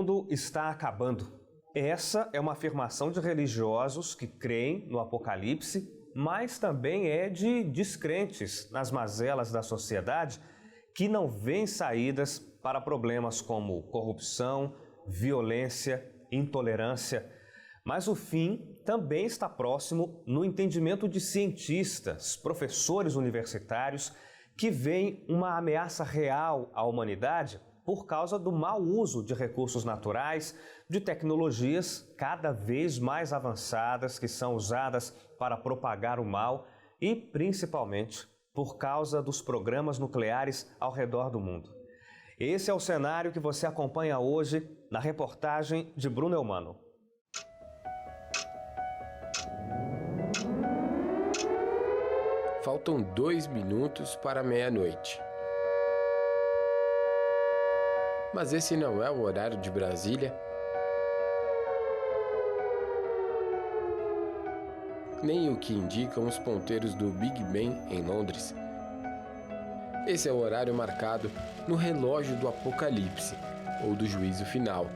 mundo está acabando. Essa é uma afirmação de religiosos que creem no Apocalipse, mas também é de descrentes nas mazelas da sociedade que não veem saídas para problemas como corrupção, violência, intolerância. Mas o fim também está próximo no entendimento de cientistas, professores universitários que veem uma ameaça real à humanidade por causa do mau uso de recursos naturais, de tecnologias cada vez mais avançadas que são usadas para propagar o mal e, principalmente, por causa dos programas nucleares ao redor do mundo. Esse é o cenário que você acompanha hoje na reportagem de Bruno Eumano. Faltam 2 minutos para meia-noite. Mas esse não é o horário de Brasília, nem o que indicam os ponteiros do Big Ben em Londres. Esse é o horário marcado no relógio do Apocalipse, ou do juízo final.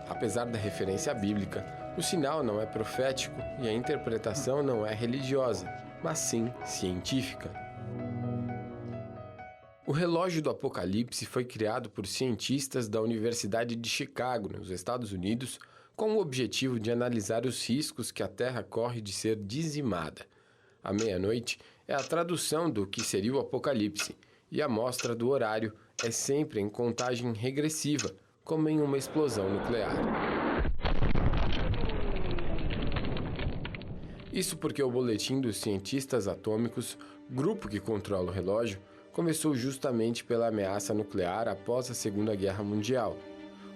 Apesar da referência bíblica, o sinal não é profético e a interpretação não é religiosa, mas sim científica. O relógio do Apocalipse foi criado por cientistas da Universidade de Chicago, nos Estados Unidos, com o objetivo de analisar os riscos que a Terra corre de ser dizimada. A meia-noite é a tradução do que seria o Apocalipse, e a mostra do horário é sempre em contagem regressiva, como em uma explosão nuclear. Isso porque o Boletim dos Cientistas Atômicos, grupo que controla o relógio, começou justamente pela ameaça nuclear após a Segunda Guerra Mundial.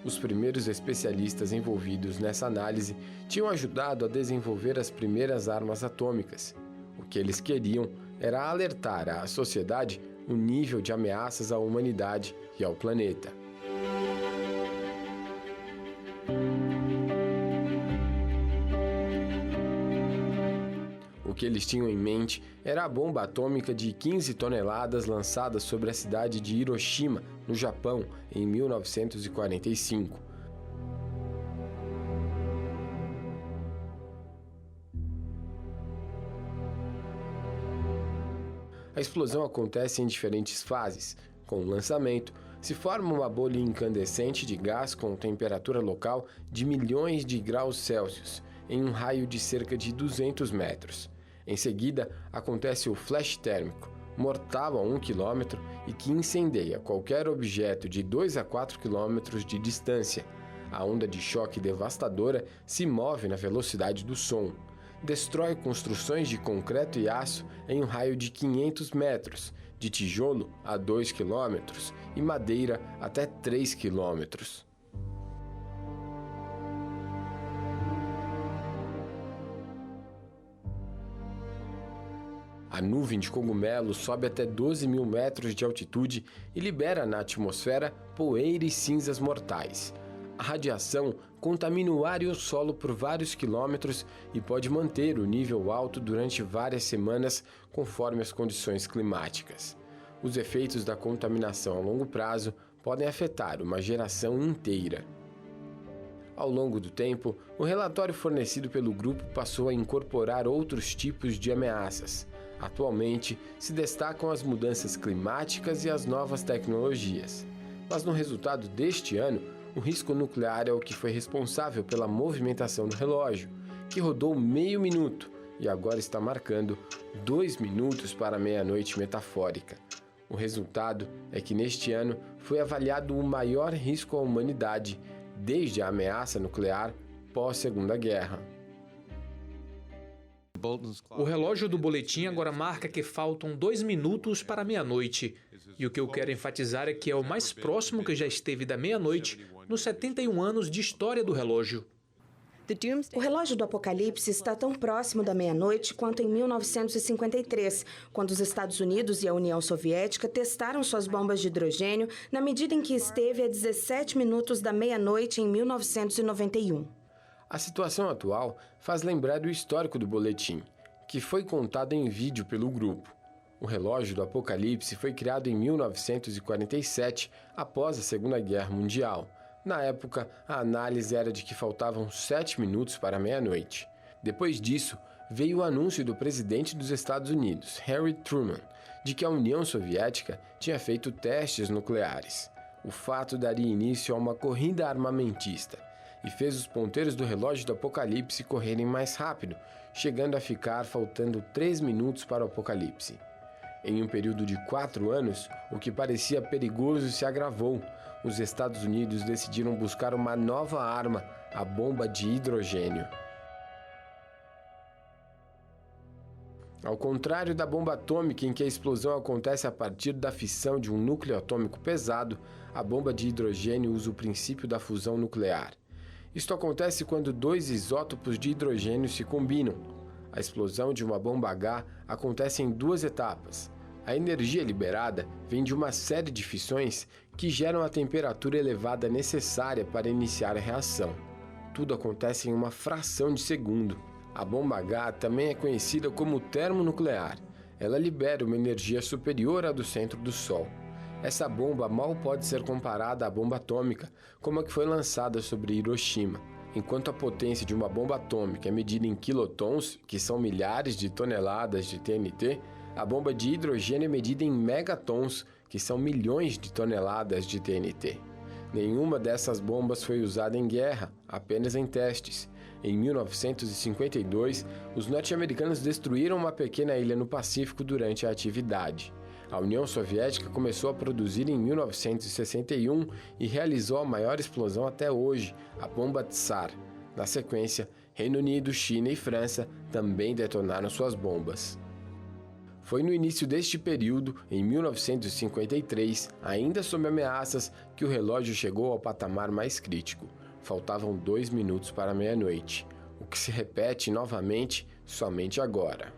Os primeiros especialistas envolvidos nessa análise tinham ajudado a desenvolver as primeiras armas atômicas. O que eles queriam era alertar à sociedade o nível de ameaças à humanidade e ao planeta. O que eles tinham em mente era a bomba atômica de 15 toneladas lançada sobre a cidade de Hiroshima, no Japão, em 1945. A explosão acontece em diferentes fases. Com o lançamento, se forma uma bolha incandescente de gás com temperatura local de milhões de graus Celsius, em um raio de cerca de 200 metros. Em seguida, acontece o flash térmico, mortal a 1 km e que incendeia qualquer objeto de 2 a 4 km de distância. A onda de choque devastadora se move na velocidade do som. Destrói construções de concreto e aço em um raio de 500 metros, de tijolo a 2 km e madeira até 3 km. A nuvem de cogumelos sobe até 12 mil metros de altitude e libera na atmosfera poeira e cinzas mortais. A radiação contamina o ar e o solo por vários quilômetros e pode manter o nível alto durante várias semanas, conforme as condições climáticas. Os efeitos da contaminação a longo prazo podem afetar uma geração inteira. Ao longo do tempo, o relatório fornecido pelo grupo passou a incorporar outros tipos de ameaças. Atualmente, se destacam as mudanças climáticas e as novas tecnologias. Mas no resultado deste ano, o risco nuclear é o que foi responsável pela movimentação do relógio, que rodou meio minuto e agora está marcando 2 minutos para a meia-noite metafórica. O resultado é que neste ano foi avaliado o maior risco à humanidade desde a ameaça nuclear pós-Segunda Guerra. O relógio do boletim agora marca que faltam 2 minutos para a meia-noite. E o que eu quero enfatizar é que é o mais próximo que já esteve da meia-noite nos 71 anos de história do relógio. O relógio do Apocalipse está tão próximo da meia-noite quanto em 1953, quando os Estados Unidos e a União Soviética testaram suas bombas de hidrogênio na medida em que esteve a 17 minutos da meia-noite em 1991. A situação atual faz lembrar do histórico do boletim, que foi contado em vídeo pelo grupo. O relógio do Apocalipse foi criado em 1947, após a Segunda Guerra Mundial. Na época, a análise era de que faltavam 7 minutos para meia-noite. Depois disso, veio o anúncio do presidente dos Estados Unidos, Harry Truman, de que a União Soviética tinha feito testes nucleares. O fato daria início a uma corrida armamentista e fez os ponteiros do relógio do apocalipse correrem mais rápido, chegando a ficar faltando 3 minutos para o apocalipse. Em um período de 4 anos, o que parecia perigoso se agravou. Os Estados Unidos decidiram buscar uma nova arma, a bomba de hidrogênio. Ao contrário da bomba atômica, em que a explosão acontece a partir da fissão de um núcleo atômico pesado, a bomba de hidrogênio usa o princípio da fusão nuclear. Isto acontece quando 2 isótopos de hidrogênio se combinam. A explosão de uma bomba H acontece em 2 etapas. A energia liberada vem de uma série de fissões que geram a temperatura elevada necessária para iniciar a reação. Tudo acontece em uma fração de segundo. A bomba H também é conhecida como termonuclear. Ela libera uma energia superior à do centro do Sol. Essa bomba mal pode ser comparada à bomba atômica, como a que foi lançada sobre Hiroshima. Enquanto a potência de uma bomba atômica é medida em quilotons, que são milhares de toneladas de TNT, a bomba de hidrogênio é medida em megatons, que são milhões de toneladas de TNT. Nenhuma dessas bombas foi usada em guerra, apenas em testes. Em 1952, os norte-americanos destruíram uma pequena ilha no Pacífico durante a atividade. A União Soviética começou a produzir em 1961 e realizou a maior explosão até hoje, a bomba Tsar. Na sequência, Reino Unido, China e França também detonaram suas bombas. Foi no início deste período, em 1953, ainda sob ameaças, que o relógio chegou ao patamar mais crítico. Faltavam 2 minutos para meia-noite, o que se repete novamente somente agora.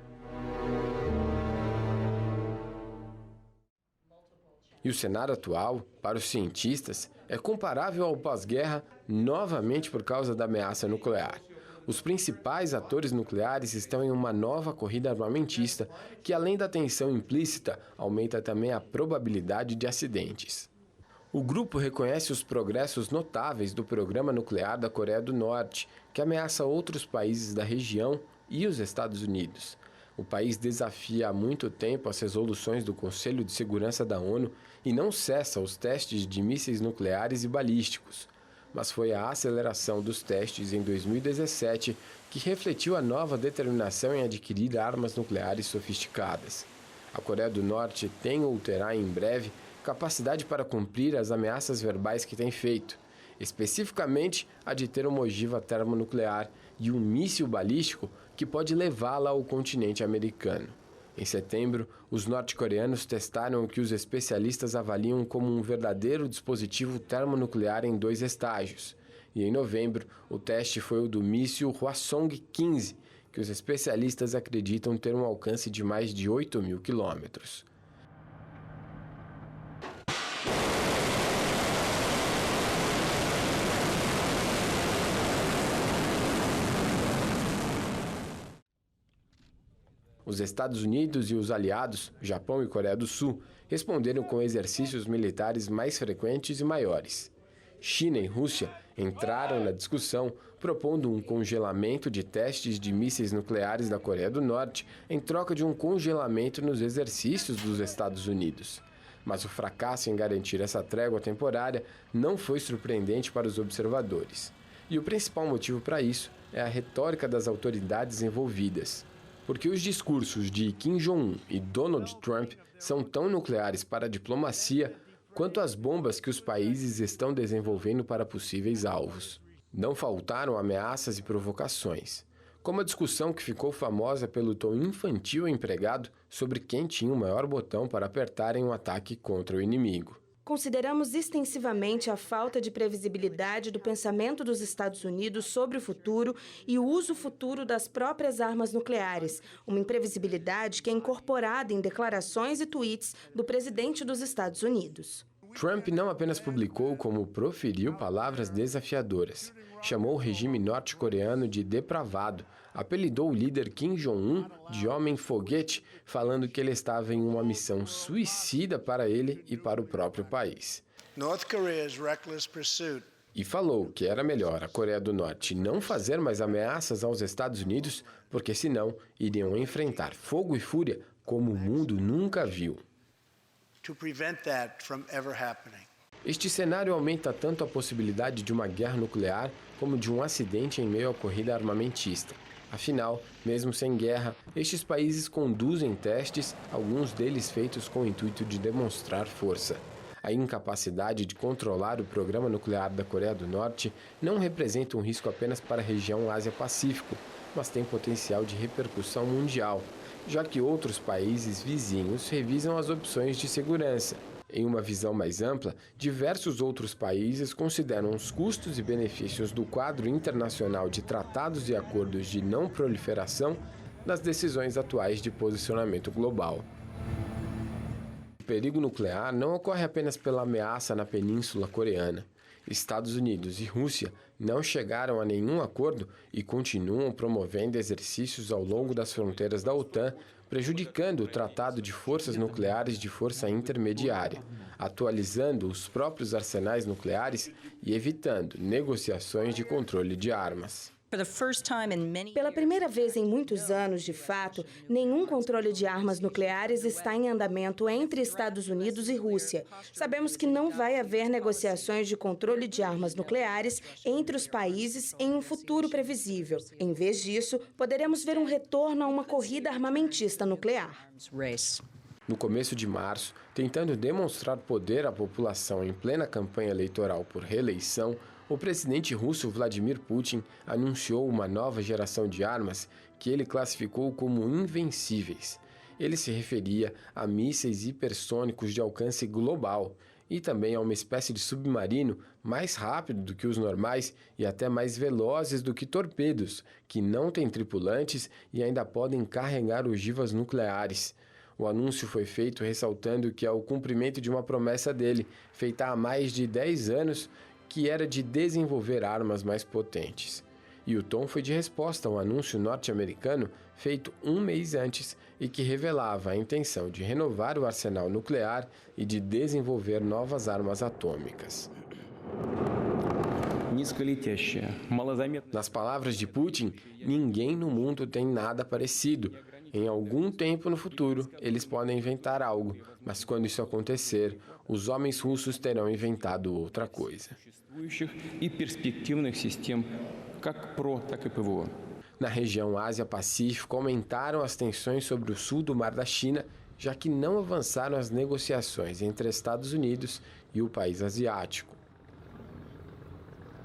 E o cenário atual, para os cientistas, é comparável ao pós-guerra novamente por causa da ameaça nuclear. Os principais atores nucleares estão em uma nova corrida armamentista que, além da tensão implícita, aumenta também a probabilidade de acidentes. O grupo reconhece os progressos notáveis do programa nuclear da Coreia do Norte, que ameaça outros países da região e os Estados Unidos. O país desafia há muito tempo as resoluções do Conselho de Segurança da ONU e não cessa os testes de mísseis nucleares e balísticos. Mas foi a aceleração dos testes em 2017 que refletiu a nova determinação em adquirir armas nucleares sofisticadas. A Coreia do Norte tem ou terá em breve capacidade para cumprir as ameaças verbais que tem feito, especificamente a de ter uma ogiva termonuclear e um míssil balístico que pode levá-la ao continente americano. Em setembro, os norte-coreanos testaram o que os especialistas avaliam como um verdadeiro dispositivo termonuclear em 2 estágios. E em novembro, o teste foi o do míssil Hwasong-15, que os especialistas acreditam ter um alcance de mais de 8.000 quilômetros. Os Estados Unidos e os aliados, Japão e Coreia do Sul, responderam com exercícios militares mais frequentes e maiores. China e Rússia entraram na discussão propondo um congelamento de testes de mísseis nucleares da Coreia do Norte em troca de um congelamento nos exercícios dos Estados Unidos. Mas o fracasso em garantir essa trégua temporária não foi surpreendente para os observadores. E o principal motivo para isso é a retórica das autoridades envolvidas. Porque os discursos de Kim Jong-un e Donald Trump são tão nucleares para a diplomacia quanto as bombas que os países estão desenvolvendo para possíveis alvos. Não faltaram ameaças e provocações, como a discussão que ficou famosa pelo tom infantil empregado sobre quem tinha o maior botão para apertar em um ataque contra o inimigo. Consideramos extensivamente a falta de previsibilidade do pensamento dos Estados Unidos sobre o futuro e o uso futuro das próprias armas nucleares, uma imprevisibilidade que é incorporada em declarações e tweets do presidente dos Estados Unidos. Trump não apenas publicou, como proferiu palavras desafiadoras. Chamou o regime norte-coreano de depravado, apelidou o líder Kim Jong-un de homem-foguete, falando que ele estava em uma missão suicida para ele e para o próprio país. North Korea's reckless pursuit E falou que era melhor a Coreia do Norte não fazer mais ameaças aos Estados Unidos, porque senão iriam enfrentar fogo e fúria como o mundo nunca viu. Este cenário aumenta tanto a possibilidade de uma guerra nuclear como de um acidente em meio à corrida armamentista. Afinal, mesmo sem guerra, estes países conduzem testes, alguns deles feitos com o intuito de demonstrar força. A incapacidade de controlar o programa nuclear da Coreia do Norte não representa um risco apenas para a região Ásia-Pacífico, mas tem potencial de repercussão mundial, já que outros países vizinhos revisam as opções de segurança. Em uma visão mais ampla, diversos outros países consideram os custos e benefícios do quadro internacional de tratados e acordos de não proliferação nas decisões atuais de posicionamento global. O perigo nuclear não ocorre apenas pela ameaça na Península Coreana. Estados Unidos e Rússia não chegaram a nenhum acordo e continuam promovendo exercícios ao longo das fronteiras da OTAN, prejudicando o Tratado de Forças Nucleares de Força Intermediária, atualizando os próprios arsenais nucleares e evitando negociações de controle de armas. Pela primeira vez em muitos anos, de fato, nenhum controle de armas nucleares está em andamento entre Estados Unidos e Rússia. Sabemos que não vai haver negociações de controle de armas nucleares entre os países em um futuro previsível. Em vez disso, poderemos ver um retorno a uma corrida armamentista nuclear. No começo de março, tentando demonstrar poder à população em plena campanha eleitoral por reeleição, o presidente russo Vladimir Putin anunciou uma nova geração de armas que ele classificou como invencíveis. Ele se referia a mísseis hipersônicos de alcance global e também a uma espécie de submarino mais rápido do que os normais e até mais velozes do que torpedos, que não têm tripulantes e ainda podem carregar ogivas nucleares. O anúncio foi feito ressaltando que é o cumprimento de uma promessa dele, feita há mais de 10 anos, que era de desenvolver armas mais potentes. E o tom foi de resposta ao anúncio norte-americano feito um mês antes e que revelava a intenção de renovar o arsenal nuclear e de desenvolver novas armas atômicas. Nas palavras de Putin, ninguém no mundo tem nada parecido. Em algum tempo no futuro, eles podem inventar algo, mas quando isso acontecer, os homens russos terão inventado outra coisa. Na região Ásia-Pacífico, aumentaram as tensões sobre o sul do Mar da China, já que não avançaram as negociações entre Estados Unidos e o país asiático.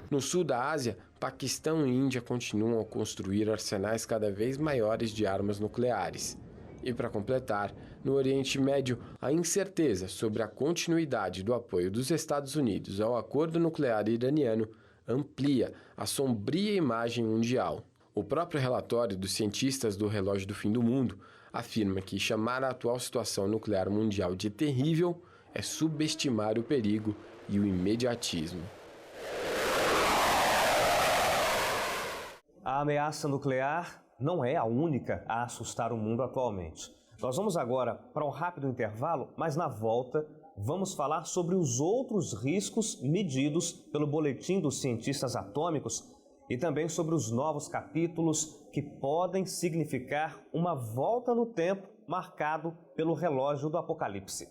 No sul da Ásia, Paquistão e Índia continuam a construir arsenais cada vez maiores de armas nucleares. E para completar, no Oriente Médio, a incerteza sobre a continuidade do apoio dos Estados Unidos ao acordo nuclear iraniano amplia a sombria imagem mundial. O próprio relatório dos cientistas do Relógio do Fim do Mundo afirma que chamar a atual situação nuclear mundial de terrível é subestimar o perigo e o imediatismo. A ameaça nuclear não é a única a assustar o mundo atualmente. Nós vamos agora para um rápido intervalo, mas na volta vamos falar sobre os outros riscos medidos pelo Boletim dos Cientistas Atômicos e também sobre os novos capítulos que podem significar uma volta no tempo marcado pelo relógio do Apocalipse.